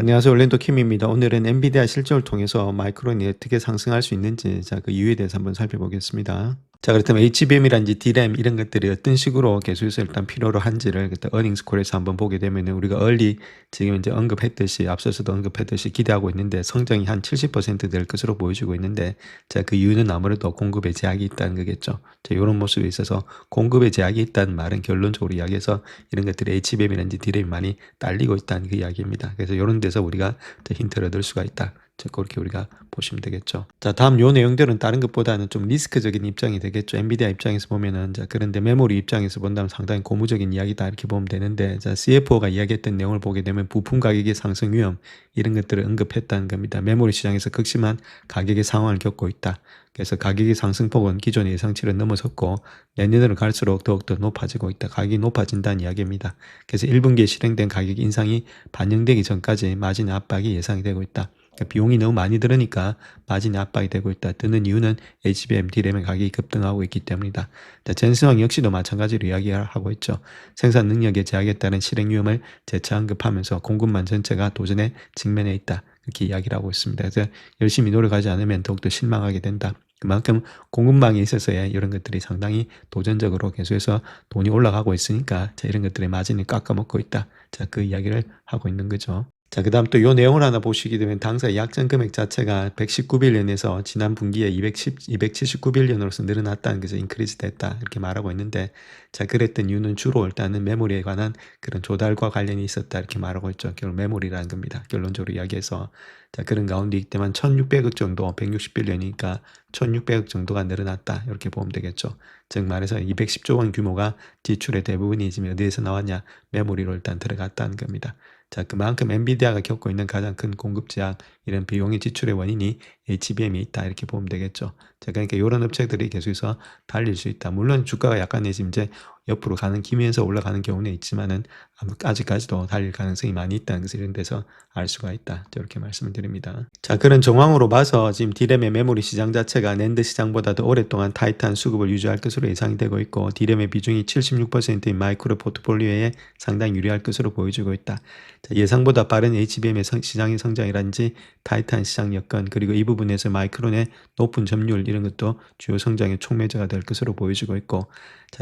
안녕하세요. 올랜도 킴입니다. 오늘은 엔비디아 실적을 통해서 마이크론이 어떻게 상승할 수 있는지 그 이유에 대해서 한번 살펴보겠습니다. 자, 그렇다면 HBM이란지 DRAM 이런 것들이 어떤 식으로 계속해서 일단 필요로 한지를 그때 어닝스 콜에서 한번 보게 되면 우리가 지금 이제 언급했듯이 앞서서도 언급했듯이 기대하고 있는데 성장이 한 70%될 것으로 보여지고 있는데 그 이유는 아무래도 공급에 제약이 있다는 거겠죠. 이런 모습에 있어서 공급에 제약이 있다는 말은 결론적으로 이야기해서 이런 것들이 HBM이란지 DRAM이 많이 딸리고 있다는 그 이야기입니다. 그래서 이런 데서 우리가 힌트를 얻을 수가 있다. 그렇게 우리가 보시면 되겠죠. 자, 다음 요 내용들은 다른 것보다는 좀 리스크적인 입장이 되겠죠. 엔비디아 입장에서 보면은, 그런데 메모리 입장에서 본다면 상당히 고무적인 이야기다 이렇게 보면 되는데, CFO가 이야기했던 내용을 보게 되면 부품 가격의 상승 위험 이런 것들을 언급했다는 겁니다. 메모리 시장에서 극심한 가격의 상황을 겪고 있다. 그래서 가격의 상승폭은 기존의 예상치를 넘어섰고 내년으로 갈수록 더욱더 높아지고 있다. 가격이 높아진다는 이야기입니다. 그래서 1분기에 실행된 가격 인상이 반영되기 전까지 마진 압박이 예상이 되고 있다. 그러니까 비용이 너무 많이 들으니까 마진이 압박이 되고 있다. 드는 이유는 HBM, DRAM의 가격이 급등하고 있기 때문이다. 젠슨왕 역시도 마찬가지로 이야기하고 있죠. 생산 능력의 제약에 따른 실행 위험을 재차 언급하면서 공급망 전체가 도전에 직면해 있다. 이렇게 이야기를 하고 있습니다. 그래서 열심히 노력하지 않으면 더욱더 실망하게 된다. 그만큼 공급망에 있어서의 이런 것들이 상당히 도전적으로 계속해서 돈이 올라가고 있으니까 이런 것들의 마진을 깎아먹고 있다. 그 이야기를 하고 있는 거죠. 그 다음 또 이 내용을 하나 보시게 되면 당사의 약정 금액 자체가 119빌리언에서 지난 분기에 279빌리언으로서 늘어났다는 것을 인크리즈 됐다 이렇게 말하고 있는데 그랬던 이유는 주로 일단은 메모리에 관한 그런 조달과 관련이 있었다 이렇게 말하고 있죠. 결국 메모리라는 겁니다. 결론적으로 이야기해서 그런 가운데 있지만 1600억 정도 160빌리언이니까 1600억 정도가 늘어났다 이렇게 보면 되겠죠. 즉 말해서 210조 원 규모가 지출의 대부분이 지금 어디에서 나왔냐 메모리로 일단 들어갔다는 겁니다. 그만큼 엔비디아가 겪고 있는 가장 큰 공급 제약, 이런 비용의 지출의 원인이 HBM이 있다. 이렇게 보면 되겠죠. 그러니까 이런 업체들이 계속해서 달릴 수 있다. 물론 주가가 약간 지금 이제 옆으로 가는 기면서 올라가는 경우는 있지만은 아직까지도 달릴 가능성이 많이 있다는 것을 이런 데서 알 수가 있다. 이렇게 말씀을 드립니다. 그런 정황으로 봐서 지금 D램의 메모리 시장 자체가 낸드 시장보다도 오랫동안 타이트한 수급을 유지할 것으로 예상이 되고 있고 D램의 비중이 76%인 마이크로 포트폴리오에 상당히 유리할 것으로 보여지고 있다. 예상보다 빠른 HBM의 시장의 성장이란지 타이트한 시장 여건 그리고 이 부분에서 마이크론의 높은 점유율 이런 것도 주요 성장의 촉매제가 될 것으로 보여지고 있고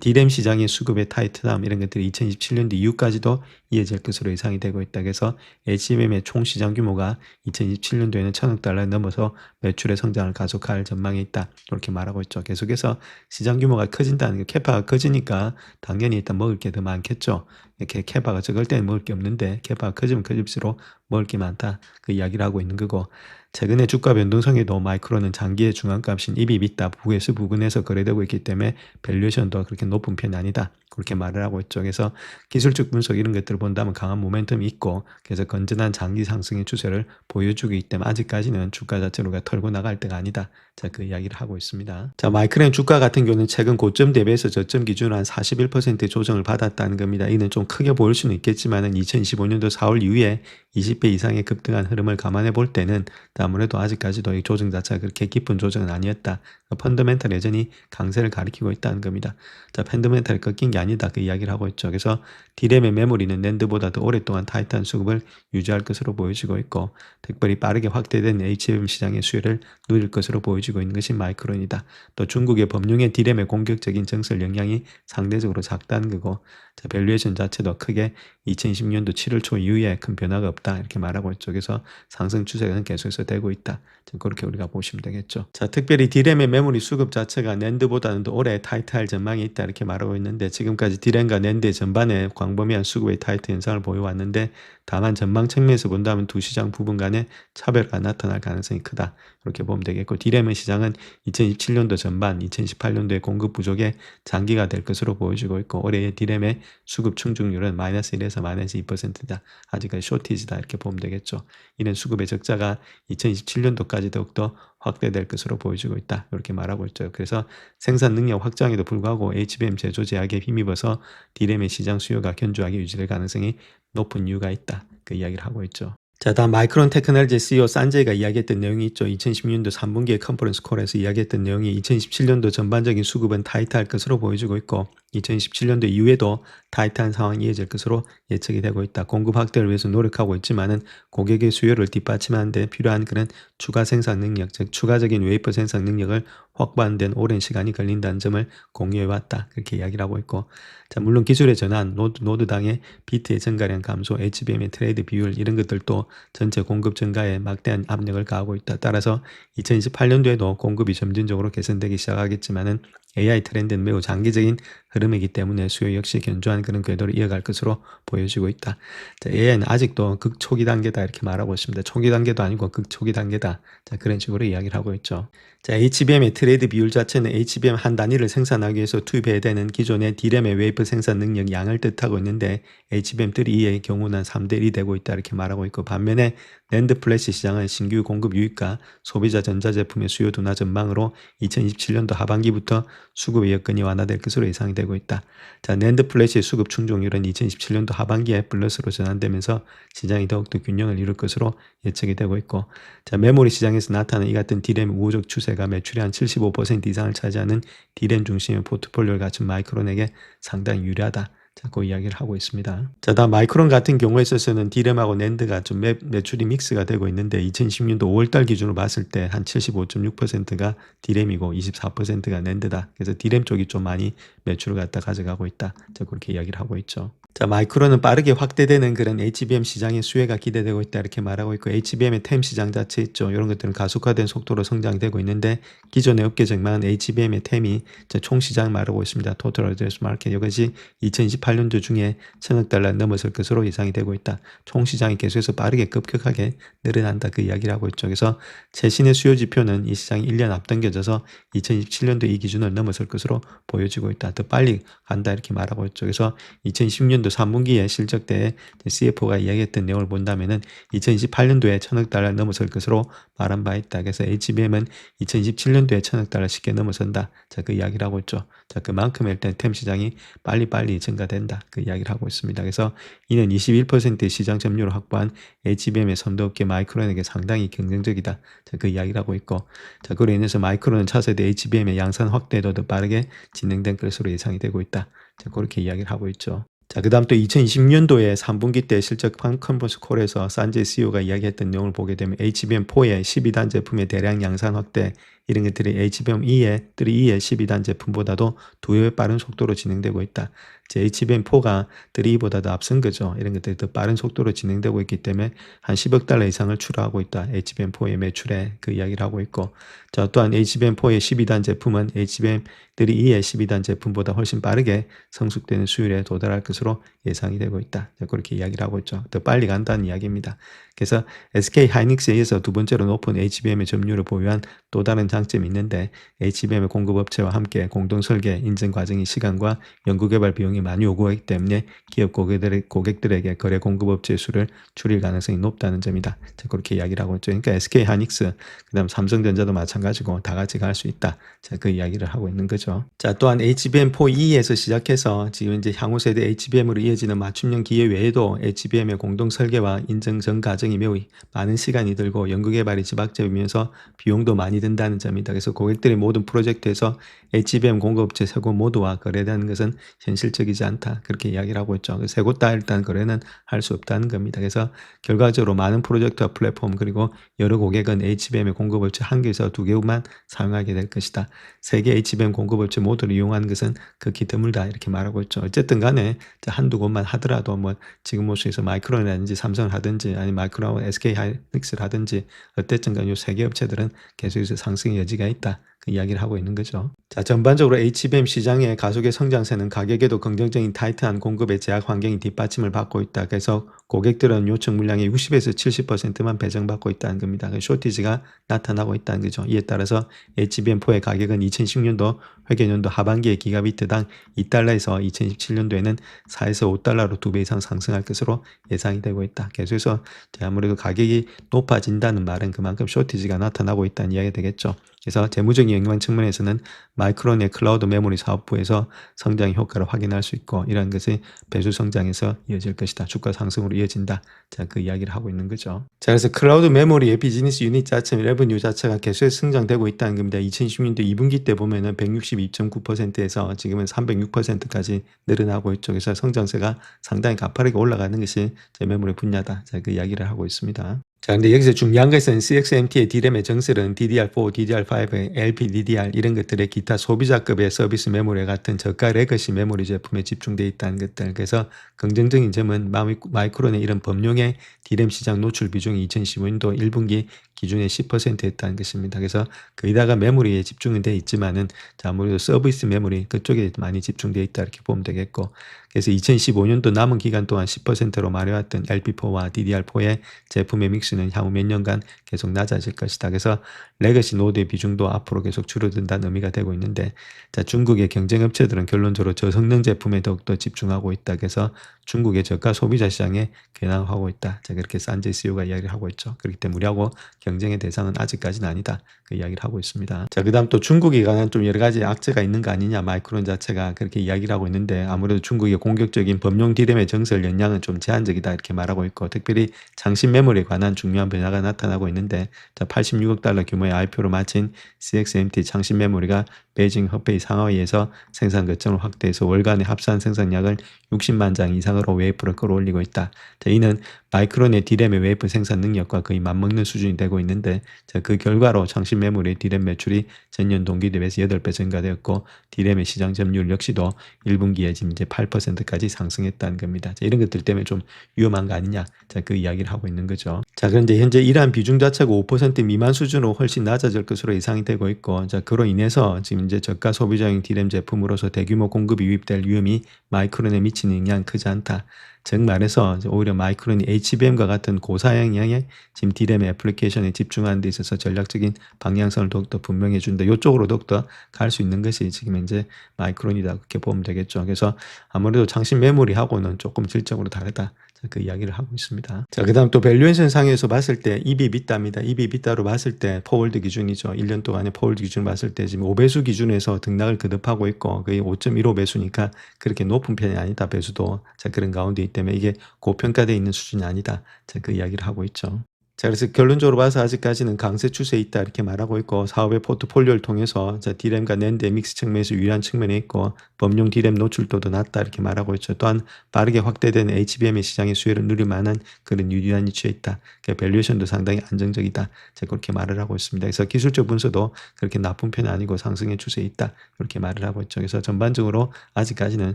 D램 시장의 수급의 타이트함 이런 것들이 2027년도 이후까지도 이어질 것으로 예상이 되고 있다. 그래서 HBM의 총 시장 규모가 2027년도에는 1000억 달러를 넘어서 매출의 성장을 가속할 전망이 있다. 이렇게 말하고 있죠. 계속해서 시장 규모가 커진다는 게 캐파가 커지니까 당연히 일단 먹을 게 더 많겠죠. 이렇게 캐파가 적을 때는 먹을 게 없는데 캐파가 커지면 커질수록 먹을 게 많다. 그 이야기를 하고 있는 거고 최근에 주가 변동성에도 마이크론은 장기의 중앙값인 EV 비타 부근에서 거래되고 있기 때문에 밸류에이션도 그렇게 높은 편이 아니다. 그렇게 말을 하고 있죠. 그래서 기술적 분석 이런 것들을 본다면 강한 모멘텀이 있고 그래서 건전한 장기 상승의 추세를 보여주기 때문에 아직까지는 주가 자체로가 털고 나갈 때가 아니다. 그 이야기를 하고 있습니다. 마이크론 주가 같은 경우는 최근 고점 대비해서 저점 기준으로 한 41% 조정을 받았다는 겁니다. 이는 좀 크게 보일 수는 있겠지만은 2025년도 4월 이후에 20배 이상의 급등한 흐름을 감안해 볼 때는 아무래도 아직까지도 이 조정 자체가 그렇게 깊은 조정은 아니었다. 펀더멘탈 여전히 강세를 가리키고 있다는 겁니다. 펀더멘탈이 꺾인 게 아니다. 그 이야기를 하고 있죠. 그래서 D램의 메모리는 낸드보다도 오랫동안 타이트한 수급을 유지할 것으로 보여지고 있고 특별히 빠르게 확대된 HBM 시장의 수혜를 누릴 것으로 보여지고 있는 것이 마이크론이다. 또 중국의 범용의 D램의 공격적인 정설 영향이 상대적으로 작다는 거고 밸류에이션 자체도 크게 2020년도 7월 초 이후에 큰 변화가 없다. 이렇게 말하고 있죠. 그래서 상승 추세는 계속해서 되고 있다. 그렇게 우리가 보시면 되겠죠. 특별히 D램의 메모리 수급 자체가 낸드보다는 더 오래 타이트할 전망이 있다. 이렇게 말하고 있는데 지금까지 D램과 낸드 전반에 광범위한 수급의 타이트 현상을 보여왔는데 다만 전망 측면에서 본다면 두 시장 부분 간의 차별화가 나타날 가능성이 크다. 이렇게 보면 되겠고 D램의 시장은 2027년도 전반, 2018년도의 공급 부족의 장기가 될 것으로 보여지고 있고 올해의 D램의 수급 충족률은 마이너스 1에서 마이너스 2%다. 아직까지 쇼티지다. 이렇게 보면 되겠죠. 이는 수급의 적자가 2027년도까지 더욱더 확대될 것으로 보여지고 있다. 이렇게 말하고 있죠. 그래서 생산 능력 확장에도 불구하고 HBM 제조 제약에 힘입어서 D램의 시장 수요가 견조하게 유지될 가능성이 높은 이유가 있다. 그 이야기를 하고 있죠. 다음 마이크론 테크놀로지 CEO 산제이가 이야기했던 내용이 있죠. 2016년도 3분기에 컨퍼런스 콜에서 이야기했던 내용이 2017년도 전반적인 수급은 타이트할 것으로 보여지고 있고 2027년도 이후에도 타이트한 상황이 이어질 것으로 예측이 되고 있다. 공급 확대를 위해서 노력하고 있지만은 고객의 수요를 뒷받침하는 데 필요한 그런 추가 생산 능력, 즉 추가적인 웨이퍼 생산 능력을 확보하는 데는 오랜 시간이 걸린다는 점을 공유해 왔다. 그렇게 이야기를 하고 있고, 자, 물론 기술의 전환, 노드당의 비트의 증가량 감소, HBM의 트레이드 비율 이런 것들도 전체 공급 증가에 막대한 압력을 가하고 있다. 따라서 2028년도에도 공급이 점진적으로 개선되기 시작하겠지만은 AI 트렌드는 매우 장기적인 흐름이기 때문에 수요 역시 견조한 그런 궤도를 이어갈 것으로 보여지고 있다. 자, AI는 아직도 극초기 단계다 이렇게 말하고 있습니다. 초기 단계도 아니고 극초기 단계다. 자, 그런 식으로 이야기를 하고 있죠. 자, HBM의 트레이드 비율 자체는 HBM 한 단위를 생산하기 위해서 투입해야 되는 기존의 D램의 웨이퍼 생산 능력 양을 뜻하고 있는데 HBM3E의 경우는 3대1이 되고 있다 이렇게 말하고 있고, 반면에 낸드 플래시 시장은 신규 공급 유입과 소비자 전자제품의 수요 둔화 전망으로 2027년도 하반기부터 수급의 여건이 완화될 것으로 예상이 되고 있다. 자, 낸드 플래시의 수급 충족률은 2027년도 하반기에 플러스로 전환되면서 시장이 더욱더 균형을 이룰 것으로 예측이 되고 있고, 자, 메모리 시장에서 나타나는 이 같은 D램 우호적 추세가 매출의 한 75% 이상을 차지하는 D램 중심의 포트폴리오를 갖춘 마이크론에게 상당히 유리하다. 자꾸 이야기를 하고 있습니다. 자, 다음 마이크론 같은 경우에 있어서는 D램하고 낸드가 좀 매출이 믹스가 되고 있는데 2010년도 5월달 기준으로 봤을 때 한 75.6%가 D램이고 24%가 낸드다. 그래서 D램 쪽이 좀 많이 매출을 갖다 가져가고 있다. 자, 그렇게 이야기를 하고 있죠. 자, 마이크론은 빠르게 확대되는 그런 HBM 시장의 수혜가 기대되고 있다 이렇게 말하고 있고, HBM의 템 시장 자체 있죠. 이런 것들은 가속화된 속도로 성장되고 있는데 기존의 업계적만 HBM의 템이 총 시장 말하고 있습니다. 토탈 어드레스 마켓 이것이 2028년도 중에 1,000억 달러 넘어설 것으로 예상이 되고 있다. 총 시장이 계속해서 빠르게 급격하게 늘어난다 그 이야기를 하고 있죠. 그래서 최신의 수요 지표는 이 시장이 1년 앞당겨져서 2027년도 이 기준을 넘어설 것으로 보여지고 있다. 더 빨리 간다 이렇게 말하고 있죠. 그래서 2010년도 3분기에 실적 때 CFO가 이야기했던 내용을 본다면은 2028년도에 1,000억 달러 넘어설 것으로 말한 바 있다. 그래서 HBM은 2027년도에 1,000억 달러 쉽게 넘어선다. 자, 그 이야기를 하고 있죠. 자, 그만큼 일단 템 시장이 빨리빨리 증가된다. 그 이야기를 하고 있습니다. 그래서 이는 21%의 시장 점유율을 확보한 HBM의 선도업계 마이크론에게 상당히 경쟁적이다. 자, 그 이야기를 하고 있고, 자, 그로 인해서 마이크론은 차세대 HBM의 양산 확대도 더 빠르게 진행된 것으로 예상이 되고 있다. 자, 그렇게 이야기를 하고 있죠. 자, 그 다음 또 2020년도에 3분기 때 실적 컨퍼런스 콜에서 산제 CEO가 이야기했던 내용을 보게 되면 HBM4의 12단 제품의 대량 양산 확대 이런 것들이 HBM2의 3E의 12단 제품보다도 2배 빠른 속도로 진행되고 있다. 이제 HBM4가 3E보다도 앞선 거죠. 이런 것들이 더 빠른 속도로 진행되고 있기 때문에 한 10억 달러 이상을 추가하고 있다. HBM4의 매출에 그 이야기를 하고 있고, 자, 또한 HBM4의 12단 제품은 HBM3E의 12단 제품보다 훨씬 빠르게 성숙되는 수율에 도달할 것으로 예상이 되고 있다. 자, 그렇게 이야기를 하고 있죠. 더 빨리 간다는 이야기입니다. 그래서 SK 하이닉스에 이어서 두 번째로 높은 HBM의 점유율을 보유한 또 다른 장점이 있는데, HBM의 공급업체와 함께 공동 설계, 인증 과정의 시간과 연구개발 비용이 많이 요구하기 때문에 기업 고객들에게 거래 공급업체 수를 줄일 가능성이 높다는 점이다. 자, 그렇게 이야기를 하고 있죠. 그러니까 SK 하이닉스, 그 다음 삼성전자도 마찬가지고 다 같이 갈 수 있다. 자, 그 이야기를 하고 있는 거죠. 자, 또한 HBM4E에서 시작해서 지금 이제 향후 세대 HBM으로 이어지는 맞춤형 기계 외에도 HBM의 공동 설계와 인증 전 과정이 매우 많은 시간이 들고 연구개발이 지박적이면서 비용도 많이 든다는 점이다. 그래서 고객들의 모든 프로젝트에서 HBM 공급업체 세 곳 모두와 거래되는 것은 현실적이지 않다. 그렇게 이야기를 하고 있죠. 세 곳 다 일단 거래는 할 수 없다는 겁니다. 그래서 결과적으로 많은 프로젝트와 플랫폼 그리고 여러 고객은 HBM의 공급업체 한 개에서 두 개만 사용하게 될 것이다. 세계 HBM 공급업체 모두를 이용하는 것은 극히 드물다. 이렇게 말하고 있죠. 어쨌든 간에 한두 곳만 하더라도 뭐 지금 모습에서 마이크론이라든지 삼성을 하든지 아니 마이크론 SK 하이닉스를 하든지 어쨌든 간에 이 세 개 업체들은 계속해서 상승의 여지가 있다. 그 이야기를 하고 있는 거죠. 자, 전반적으로 HBM 시장의 가속의 성장세는 가격에도 긍정적인 타이트한 공급의 제약 환경이 뒷받침을 받고 있다. 그래서 고객들은 요청 물량의 60에서 70%만 배정받고 있다는 겁니다. 쇼티지가 나타나고 있다는 거죠. 이에 따라서 HBM4의 가격은 2010년도 회계연도 하반기에 기가비트당 2달러에서 2017년도에는 4에서 5달러로 2배 이상 상승할 것으로 예상이 되고 있다. 계속해서 아무래도 가격이 높아진다는 말은 그만큼 쇼티지가 나타나고 있다는 이야기가 되겠죠. 그래서 재무적인 영향 측면에서는 마이크론의 클라우드 메모리 사업부에서 성장 효과를 확인할 수 있고 이러한 것이 배수 성장에서 이어질 것이다. 주가 상승으로 이어진다. 자, 그 이야기를 하고 있는 거죠. 자, 그래서 클라우드 메모리의 비즈니스 유닛 자체, 레버뉴 자체가 계속해서 성장되고 있다는 겁니다. 2016년도 2분기 때 보면은 162.9%에서 지금은 306%까지 늘어나고 있죠. 그래서 성장세가 상당히 가파르게 올라가는 것이 제 메모리 분야다. 자, 그 이야기를 하고 있습니다. 자, 근데 여기서 중요한 것은 CXMT의 D램의 정설은 DDR4, DDR5, LPDDR 이런 것들의 기타 소비자급의 서비스 메모리 같은 저가 레거시 메모리 제품에 집중되어 있다는 것들. 그래서 긍정적인 점은 마이크론의 이런 범용의 D램 시장 노출 비중이 2015년도 1분기 기준에 10%였다는 것입니다. 그래서 거기다가 메모리에 집중은 되어 있지만은 아무래도 서비스 메모리 그쪽에 많이 집중되어 있다 이렇게 보면 되겠고, 그래서 2015년도 남은 기간 동안 10%로 말해왔던 LP4와 DDR4의 제품의 믹스는 향후 몇 년간 계속 낮아질 것이다. 그래서 레거시 노드의 비중도 앞으로 계속 줄어든다는 의미가 되고 있는데, 자, 중국의 경쟁 업체들은 결론적으로 저성능 제품에 더욱더 집중하고 있다. 그래서 중국의 저가 소비자 시장에 개방하고 있다. 자, 그렇게 산제 CEO가 이야기를 하고 있죠. 그렇기 때문에 우리하고 경쟁의 대상은 아직까지는 아니다. 그 이야기를 하고 있습니다. 자, 그 다음 또 중국에 관한 좀 여러 가지 악재가 있는 거 아니냐, 마이크론 자체가 그렇게 이야기를 하고 있는데, 아무래도 중국의 공격적인 범용 D램의 정설 역량은 좀 제한적이다 이렇게 말하고 있고, 특별히 장신 메모리에 관한 중요한 변화가 나타나고 있는데, 자, 86억 달러 규모의 IPO로 마친 CXMT 장신 메모리가 베이징 허페이 상하이에서 생산 거점을 확대해서 월간의 합산 생산량을 60만 장 이상으로 웨이프를 끌어올리고 있다. 자, 이는 마이크론의 D램의 웨이프 생산 능력과 거의 맞먹는 수준이 되고 있는데, 자, 그 결과로 장신 메모리 D램 매출이 전년 동기 대비해서 8배 증가되었고, D램의 시장 점유율 역시도 1분기에 지금 이제 8%까지 상승했다는 겁니다. 자, 이런 것들 때문에 좀 위험한 거 아니냐, 자, 그 이야기를 하고 있는 거죠. 자, 그런데 현재 이러한 비중 자체가 5% 미만 수준으로 훨씬 낮아질 것으로 예상이 되고 있고, 자, 그로 인해서 지금 이제 저가 소비자용 D램 제품으로서 대규모 공급이 유입될 위험이 마이크론에 미치는 영향은 크지 않다. 즉 말해서 오히려 마이크론이 HBM과 같은 고사양의 지금 D램의 애플리케이션에 집중하는 데 있어서 전략적인 방향성을 더욱더 분명해 준다. 이쪽으로 더욱더 갈 수 있는 것이 지금 현재 마이크론이다. 그렇게 보면 되겠죠. 그래서 아무래도 장신 메모리하고는 조금 질적으로 다르다. 그 이야기를 하고 있습니다. 자, 그 다음 또 밸류에이션 상에서 봤을 때 EBITDA입니다. EBITDA로 봤을 때 포월드 기준이죠. 1년 동안의 포월드 기준을 봤을 때 지금 5배수 기준에서 등락을 거듭하고 있고, 거의 5.15배수니까 그렇게 높은 편이 아니다. 배수도. 자, 그런 가운데 있기 때문에 이게 고평가되어 있는 수준이 아니다. 자, 그 이야기를 하고 있죠. 자, 그래서 결론적으로 봐서 아직까지는 강세 추세에 있다 이렇게 말하고 있고, 사업의 포트폴리오를 통해서 자, D램과 낸드의 믹스 측면에서 유리한 측면에 있고, 범용 D램 노출도도 낮다 이렇게 말하고 있죠. 또한 빠르게 확대되는 HBM의 시장의 수혜를 누릴 만한 그런 유리한 위치에 있다. 그러니까 밸류에이션도 상당히 안정적이다. 자, 그렇게 말을 하고 있습니다. 그래서 기술적 분석도 그렇게 나쁜 편이 아니고 상승의 추세에 있다. 이렇게 말을 하고 있죠. 그래서 전반적으로 아직까지는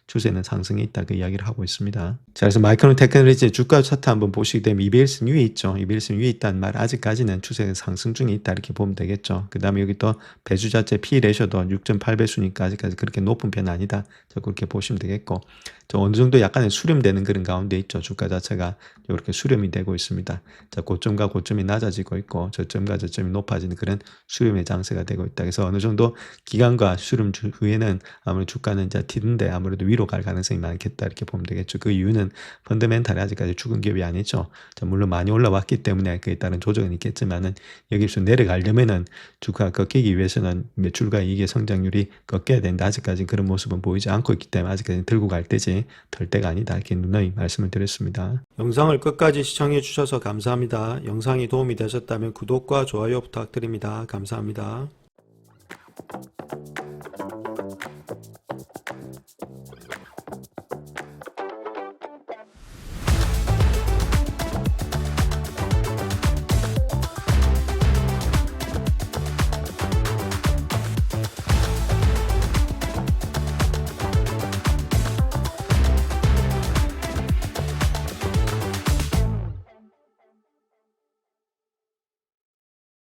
추세는 상승에 있다. 그 이야기를 하고 있습니다. 자, 그래서 마이크론 테크놀로지의 주가 차트 한번 보시게 되면 이베일슨 위에 있죠. 이베일슨 위에 있다는 말, 아직까지는 추세 상승 중에 있다 이렇게 보면 되겠죠. 그 다음에 여기 또 배수 자체 P 레이셔도 6.8배수니까 아직까지 그렇게 높은 편은 아니다. 자, 그렇게 보시면 되겠고, 어느 정도 약간의 수렴되는 그런 가운데 있죠. 주가 자체가 이렇게 수렴이 되고 있습니다. 자, 고점과 고점이 낮아지고 있고 저점과 저점이 높아지는 그런 수렴의 장세가 되고 있다. 그래서 어느 정도 기간과 수렴 후에는 아무래도 주가는 이제 튀는데 아무래도 위로 갈 가능성이 많겠다 이렇게 보면 되겠죠. 그 이유는 펀더멘탈이 아직까지 죽은 기업이 아니죠. 자, 물론 많이 올라왔기 때문에 그에 따른 조정은 있겠지만은 여기서 내려가려면은 주가가 꺾이기 위해서는 매출과 이익의 성장률이 꺾여야 되는데 아직까지 그런 모습은 보이지 않고 있기 때문에 아직까지 들고 갈 때지 덜 때가 아니다 이렇게 누누이 말씀을 드렸습니다. 영상을 끝까지 시청해 주셔서 감사합니다. 영상이 도움이 되셨다면 구독과 좋아요 부탁드립니다. 감사합니다.